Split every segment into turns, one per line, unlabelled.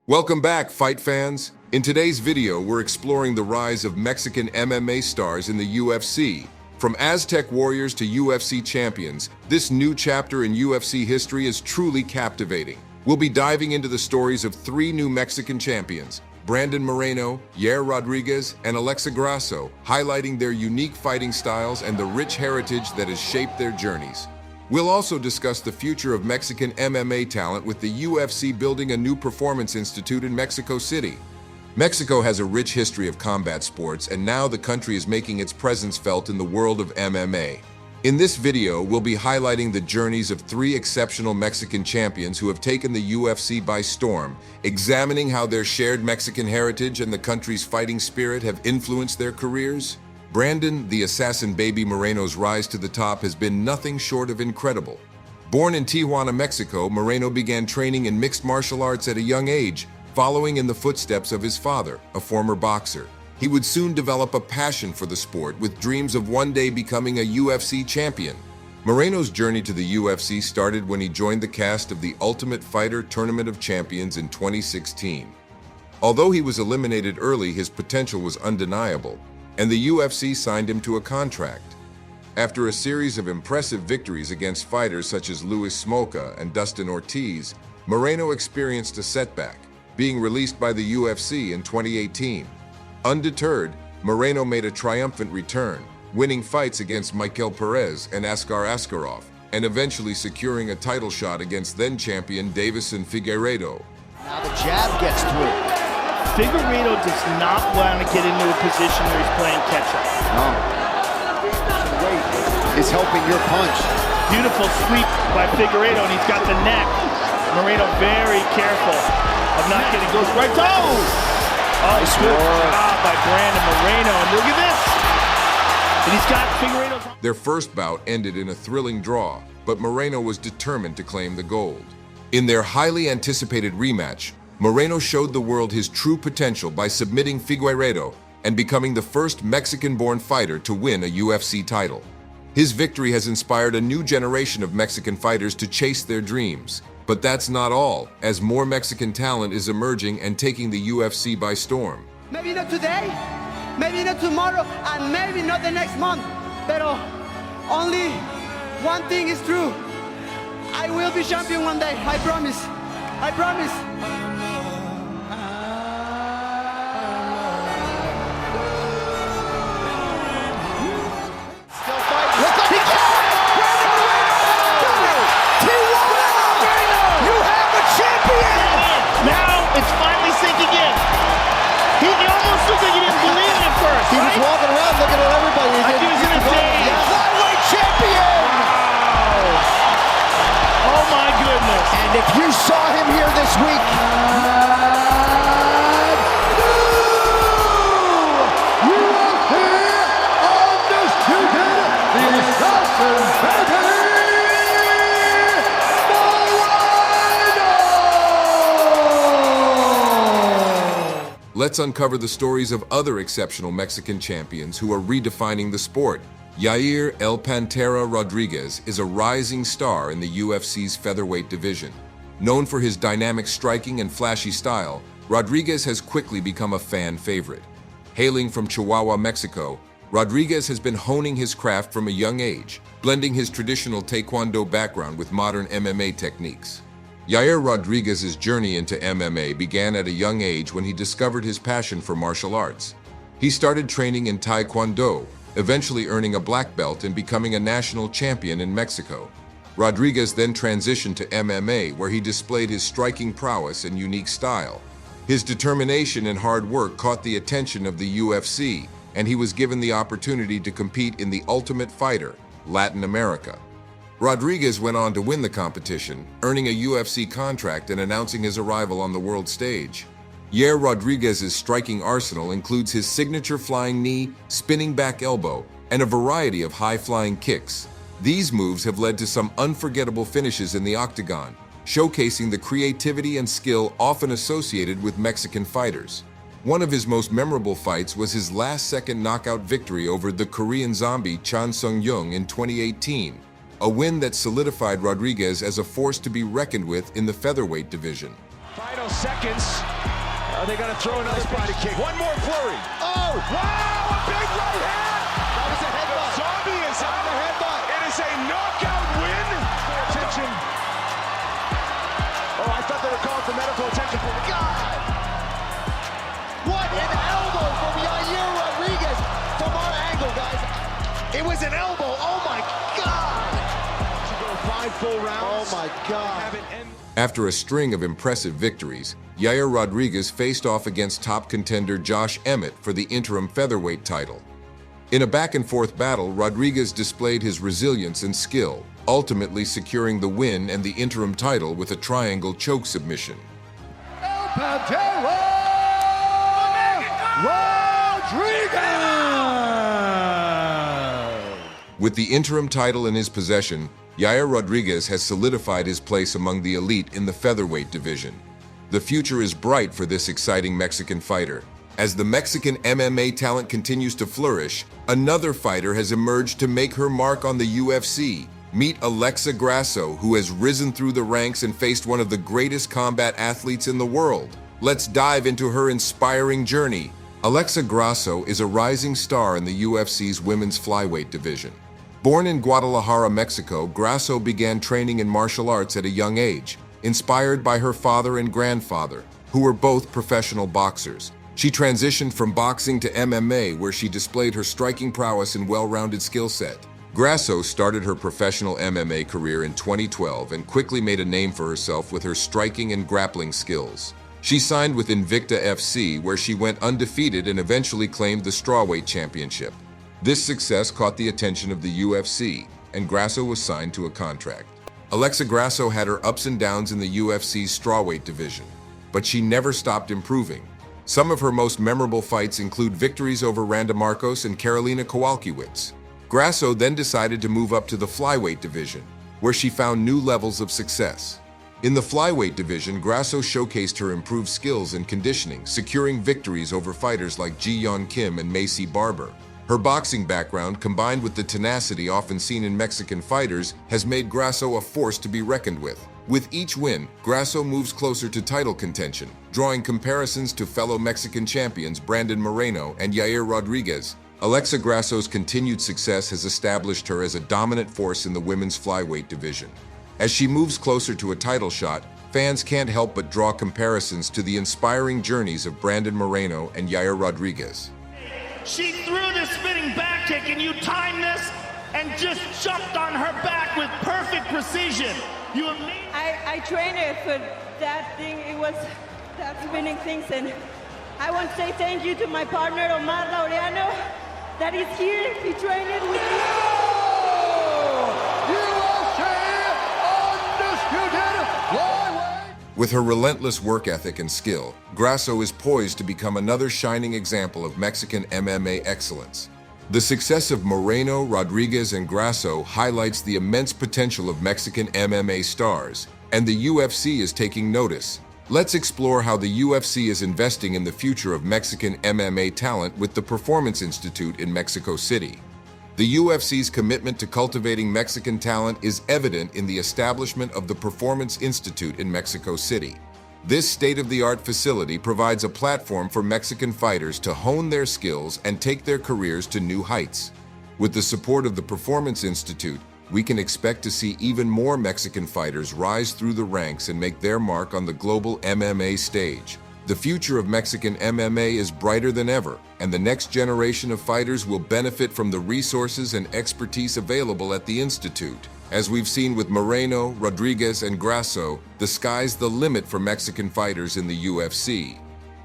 Welcome back, fight fans. In today's video, we're exploring the rise of Mexican MMA stars in the UFC. From Aztec warriors to UFC champions, this new chapter in UFC history is truly captivating. We'll be diving into the stories of three new Mexican champions, Brandon Moreno, Yair Rodriguez, and Alexa Grasso, highlighting their unique fighting styles and the rich heritage that has shaped their journeys. We'll also discuss the future of Mexican MMA talent with the UFC building a new performance institute in Mexico City. Mexico has a rich history of combat sports, and now the country is making its presence felt in the world of MMA. In this video, we'll be highlighting the journeys of three exceptional Mexican champions who have taken the UFC by storm, examining how their shared Mexican heritage and the country's fighting spirit have influenced their careers. Brandon, the assassin baby Moreno's rise to the top has been nothing short of incredible. Born in Tijuana, Mexico, Moreno began training in mixed martial arts at a young age, following in the footsteps of his father, a former boxer. He would soon develop a passion for the sport, with dreams of one day becoming a UFC champion. Moreno's journey to the UFC started when he joined the cast of the Ultimate Fighter Tournament of Champions in 2016. Although he was eliminated early, his potential was undeniable, and the UFC signed him to a contract. After a series of impressive victories against fighters such as Luis Smolka and Dustin Ortiz, Moreno experienced a setback, being released by the UFC in 2018. Undeterred, Moreno made a triumphant return, winning fights against Michael Perez and Askar Askarov, and eventually securing a title shot against then-champion Davison Figueiredo.
Now the jab gets through.
Figueiredo does not want to get into a position where he's playing catch-up.
No. Weight is helping your punch.
Beautiful sweep by Figueiredo, and he's got the neck. Moreno very careful of not getting goes right. Oh,
nice
good
work.
job by Brandon Moreno, and look at this. And he's got Figueiredo.
Their first bout ended in a thrilling draw, but Moreno was determined to claim the gold. In their highly anticipated rematch, Moreno showed the world his true potential by submitting Figueiredo and becoming the first Mexican-born fighter to win a UFC title. His victory has inspired a new generation of Mexican fighters to chase their dreams. But that's not all, as more Mexican talent is emerging and taking the UFC by storm.
Maybe not today, maybe not tomorrow, and maybe not the next month. But only one thing is true. I will be champion one day, I promise. I promise.
It's finally sinking in. He almost looked like he didn't believe it at first.
He was walking around looking at everybody.
Like he was in a daze.
Flyweight champion!
Wow. Oh my goodness.
And if you saw him here this week,
Let's uncover the stories of other exceptional Mexican champions who are redefining the sport. Yair El Pantera Rodriguez is a rising star in the UFC's featherweight division. Known for his dynamic striking and flashy style, Rodriguez has quickly become a fan favorite. Hailing from Chihuahua, Mexico, Rodriguez has been honing his craft from a young age, blending his traditional Taekwondo background with modern MMA techniques. Yair Rodriguez's journey into MMA began at a young age when he discovered his passion for martial arts. He started training in Taekwondo, eventually earning a black belt and becoming a national champion in Mexico. Rodriguez then transitioned to MMA, where he displayed his striking prowess and unique style. His determination and hard work caught the attention of the UFC, and he was given the opportunity to compete in the Ultimate Fighter, Latin America. Rodriguez went on to win the competition, earning a UFC contract and announcing his arrival on the world stage. Yair Rodriguez's striking arsenal includes his signature flying knee, spinning back elbow, and a variety of high-flying kicks. These moves have led to some unforgettable finishes in the octagon, showcasing the creativity and skill often associated with Mexican fighters. One of his most memorable fights was his last-second knockout victory over the Korean zombie Chan Sung-young in 2018, a win that solidified Rodriguez as a force to be reckoned with in the featherweight division.
Final seconds.
Are they going to throw another
body kick?
One more flurry.
Oh!
Wow, a big right hand!
That was a headbutt.
Zombie is
That was a headbutt.
It is a knockout win.
Attention. Oh, I thought they were calling for medical attention. God! What an elbow from Yair Rodriguez from our angle, guys. It was an elbow. Oh, my God. To go 5 full rounds. Oh, my God.
After a string of impressive victories, Yair Rodriguez faced off against top contender Josh Emmett for the interim featherweight title. In a back-and-forth battle, Rodriguez displayed his resilience and skill, ultimately securing the win and the interim title with a triangle choke submission.
El Pantera Rodriguez!
With the interim title in his possession, Yair Rodriguez has solidified his place among the elite in the featherweight division. The future is bright for this exciting Mexican fighter. As the Mexican MMA talent continues to flourish, another fighter has emerged to make her mark on the UFC. Meet Alexa Grasso, who has risen through the ranks and faced one of the greatest combat athletes in the world. Let's dive into her inspiring journey. Alexa Grasso is a rising star in the UFC's women's flyweight division. Born in Guadalajara, Mexico, Grasso began training in martial arts at a young age, inspired by her father and grandfather, who were both professional boxers. She transitioned from boxing to MMA, where she displayed her striking prowess and well-rounded skill set. Grasso started her professional MMA career in 2012 and quickly made a name for herself with her striking and grappling skills. She signed with Invicta FC, where she went undefeated and eventually claimed the strawweight championship. This success caught the attention of the UFC, and Grasso was signed to a contract. Alexa Grasso had her ups and downs in the UFC's strawweight division, but she never stopped improving. Some of her most memorable fights include victories over Randa Marcos and Karolina Kowalkiewicz. Grasso then decided to move up to the flyweight division, where she found new levels of success. In the flyweight division, Grasso showcased her improved skills and conditioning, securing victories over fighters like Ji-Yeon Kim and Macy Barber. Her boxing background, combined with the tenacity often seen in Mexican fighters, has made Grasso a force to be reckoned with. With each win, Grasso moves closer to title contention, drawing comparisons to fellow Mexican champions Brandon Moreno and Yair Rodriguez. Alexa Grasso's continued success has established her as a dominant force in the women's flyweight division. As she moves closer to a title shot, fans can't help but draw comparisons to the inspiring journeys of Brandon Moreno and Yair Rodriguez.
She threw the spinning back kick and you timed this and just jumped on her back with perfect precision. You amazing.
I trained her for that thing. It was that spinning things, and I want to say thank you to my partner Omar Laureano that is here. He trained it with me.
With her relentless work ethic and skill, Grasso is poised to become another shining example of Mexican MMA excellence. The success of Moreno, Rodriguez, and Grasso highlights the immense potential of Mexican MMA stars, and the UFC is taking notice. Let's explore how the UFC is investing in the future of Mexican MMA talent with the Performance Institute in Mexico City. The UFC's commitment to cultivating Mexican talent is evident in the establishment of the Performance Institute in Mexico City. This state-of-the-art facility provides a platform for Mexican fighters to hone their skills and take their careers to new heights. With the support of the Performance Institute, we can expect to see even more Mexican fighters rise through the ranks and make their mark on the global MMA stage. The future of Mexican MMA is brighter than ever, and the next generation of fighters will benefit from the resources and expertise available at the Institute. As we've seen with Moreno, Rodriguez, and Grasso, the sky's the limit for Mexican fighters in the UFC.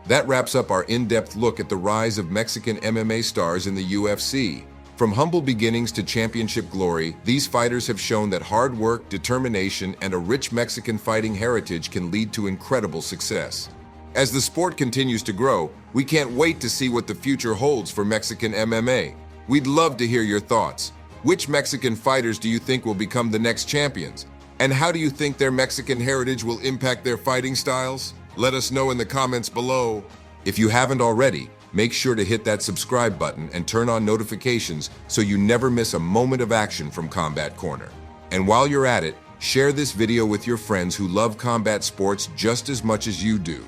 That wraps up our in-depth look at the rise of Mexican MMA stars in the UFC. From humble beginnings to championship glory, these fighters have shown that hard work, determination, and a rich Mexican fighting heritage can lead to incredible success. As the sport continues to grow, we can't wait to see what the future holds for Mexican MMA. We'd love to hear your thoughts. Which Mexican fighters do you think will become the next champions? And how do you think their Mexican heritage will impact their fighting styles? Let us know in the comments below. If you haven't already, make sure to hit that subscribe button and turn on notifications so you never miss a moment of action from Combat Corner. And while you're at it, share this video with your friends who love combat sports just as much as you do.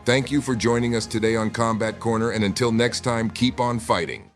Thank you for joining us today on Combat Corner, and until next time, keep on fighting.